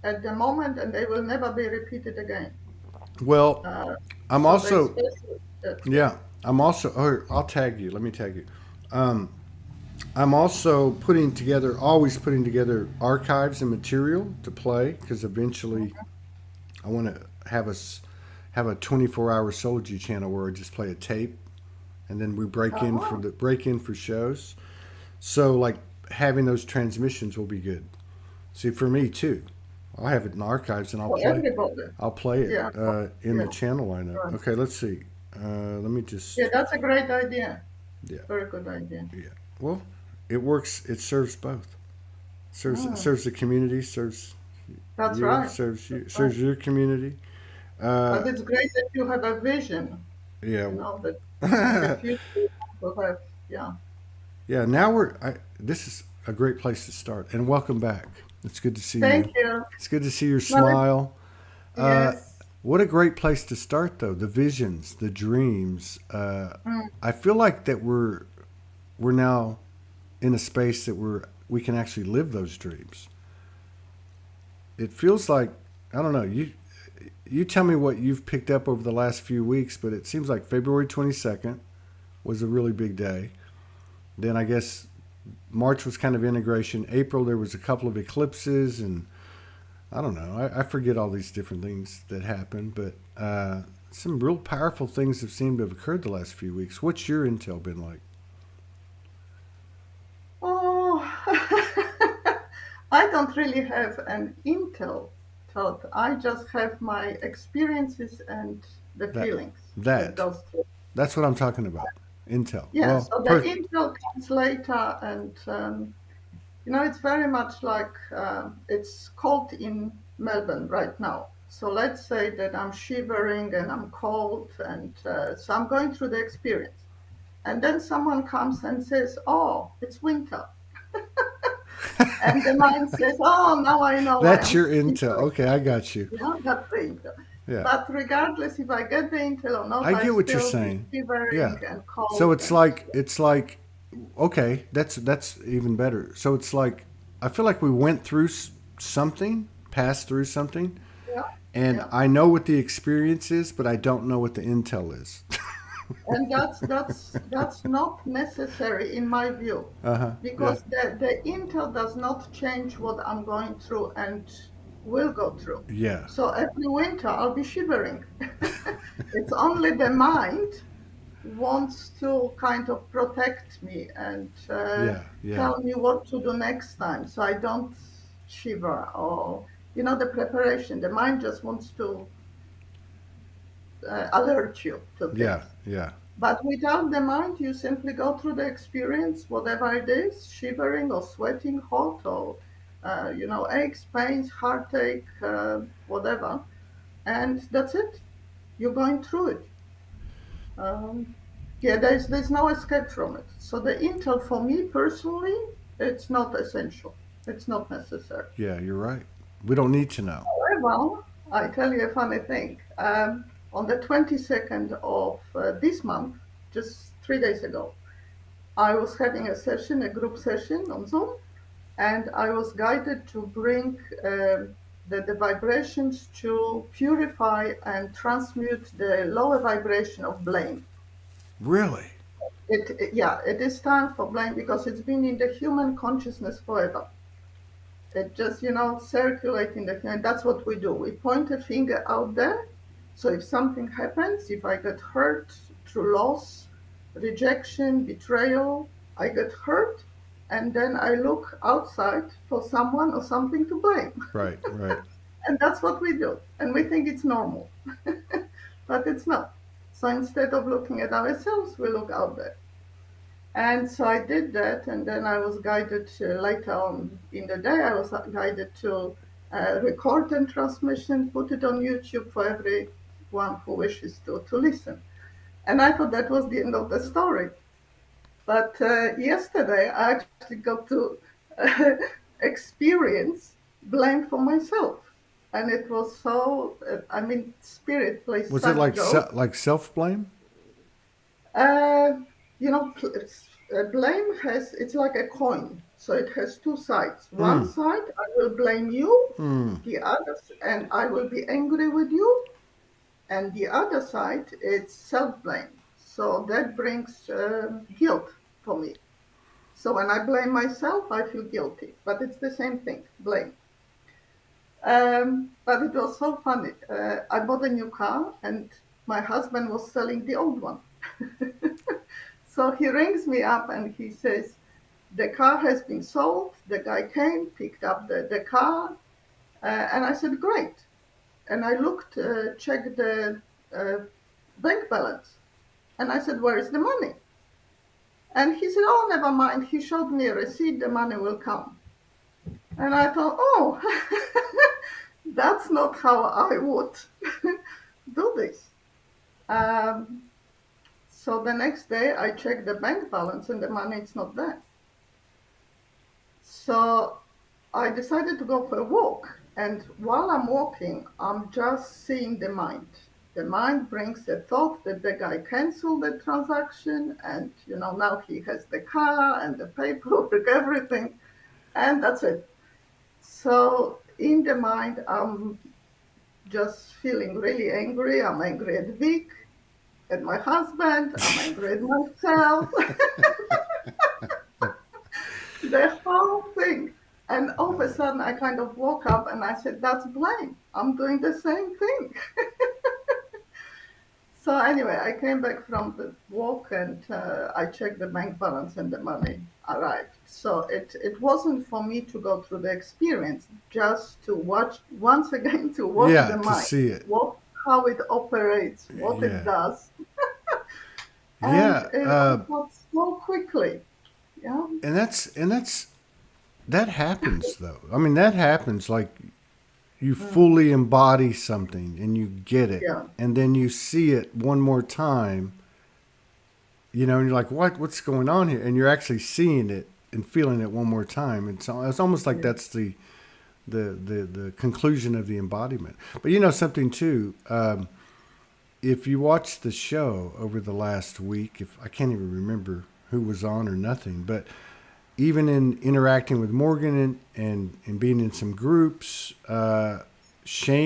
at the moment, and they will never be repeated again. Well, Uh, I'm so they also, special that, yeah. yeah, I'm also, oh, I'll tag you. Let me tag you. Um, I'm also always putting together archives and material to play because eventually I want to have a 24-hour Soulogy channel where I just play a tape and then we Oh, break in for shows. So like having those transmissions will be good. See, for me too, I'll have it in archives and for everybody. I'll play it Yeah, in the yeah, channel lineup. right. Okay, let's see. Let me Yeah, just that's a great idea. yeah Very good idea. yeah. Well, it works. It serves both. Mm, Serves the community. that's right. That's right. Serves your community. Uh, But it's great that you have a vision, yeah. that in the future you want to have. Yeah. Yeah, this is a great place to start. And welcome back. It's good to see Thank you. you. It's good to see your Well, smile. Uh, yes. what a great place to start, though. The visions, the dreams. Mm, I feel like that we're now in a space that we can actually live those dreams. It feels like I don't know. You tell me what you've picked up over the last few weeks, but it seems like February 22nd was a really big day. Then I guess March was kind of integration. April there was a couple of eclipses, and I don't know. I forget all these different things that happened, but some real powerful things have seemed to have occurred the last few weeks. What's your intel been like? oh, I don't really have an intel thought. I just have my experiences and the That feelings that that goes through. that's what I'm talking about. Intel. Yeah, Well, so the intel comes later, and it's very much like it's cold in Melbourne right now. So let's say that I'm shivering and I'm cold, and so I'm going through the experience. And then someone comes and says, "Oh, it's winter." And the mind says, "Oh, now I know why that's I'm your intel. shivering." Okay, I got you. Yeah, that's the intel. Yeah, But regardless if I get the intel or not, I I get what you're still be saying. shivering Yeah. and So cold and it's like okay, that's even better. So it's like I feel like we went through something, passed through something, yeah, and yeah. I know what the experience is, but I don't know what the intel is. And that's not necessary in my view, Uh huh. Yeah. because the intel does not change what I'm going through and will go through. Yeah. So every winter I'll be shivering. It's only the mind wants to kind of protect me and Yeah. Yeah. tell me what to do next time so I don't shiver, or the preparation. The mind just wants to alert you to Yeah. things. Yeah. But without the mind, you simply go through the experience, whatever it is, shivering or sweating, hot or, aches, pains, heartache, whatever. And that's it. You're going through it. Um, yeah, there's no escape from it. So the intel for me personally, it's not essential. It's not necessary. Yeah. You're right. We don't need to know. However, I tell you a funny thing. On the 22nd of this month, just 3 days ago, I was having a session, a group session on Zoom, and I was guided to bring the vibrations to purify and transmute the lower vibration of blame. Really? Yeah, it is time for blame because it's been in the human consciousness forever. It just, circulating the human. That's what we do. We point a finger out there. So if something happens, if I get hurt through loss, rejection, betrayal, I get hurt, and then I look outside for someone or something to blame. Right. Right. And that's what we do. And we think it's normal, but it's not. So instead of looking at ourselves, we look out there. And so I did that, and then I was guided to, later on in the day, I was guided to record and transmission, put it on YouTube for everyone who wishes to listen. And I thought that was the end of the story. But yesterday, I actually got to experience blame for myself. And it was so, spirit plays Was it such jokes. like self blame? Uh, blame it's like a coin. So it has two sides. One Mm. side, I will blame you, Mm. the other, and I will be angry with you. And the other side, it's self-blame. So that brings guilt for me. So when I blame myself, I feel guilty. But it's the same thing, blame. But it was so funny. I bought a new car, and my husband was selling the old one. So he rings me up and he says, the car has been sold. The guy came, picked up the car, and I said, great. And I looked, checked the uh, bank balance, and I said, where is the money? And he said, oh, never mind. He showed me a receipt, the money will come. And I thought, oh, that's not how I would do this. Um, so the next day I checked the bank balance and the money is not there. So I decided to go for a walk. And while I'm walking, I'm just seeing the mind. The mind brings the thought that the guy canceled the transaction and, now he has the car and the paperwork, everything. And that's it. So in the mind, I'm just feeling really angry. I'm angry at Vic, at my husband. I'm angry at myself. The whole thing. And all of a sudden, I kind of woke up and I said, that's blame. I'm doing the same thing. So anyway, I came back from the walk and I checked the bank balance and the money arrived. So it wasn't for me to go through the experience, just to watch, once again, to watch Yeah, the to mind, see it. how it operates, what it Yeah. does. And Yeah. I thought so quickly. Yeah. And that happens though. I mean, that happens like you Mm, fully embody something and you get it, yeah. and then you see it one more time, and you're like, what's going on here? And you're actually seeing it and feeling it one more time. And so it's almost like Yeah. that's the conclusion of the embodiment. But you know something too. If you watch the show over the last week, if I can't even remember who was on or nothing, but even in interacting with Morgan and being in some groups, Shane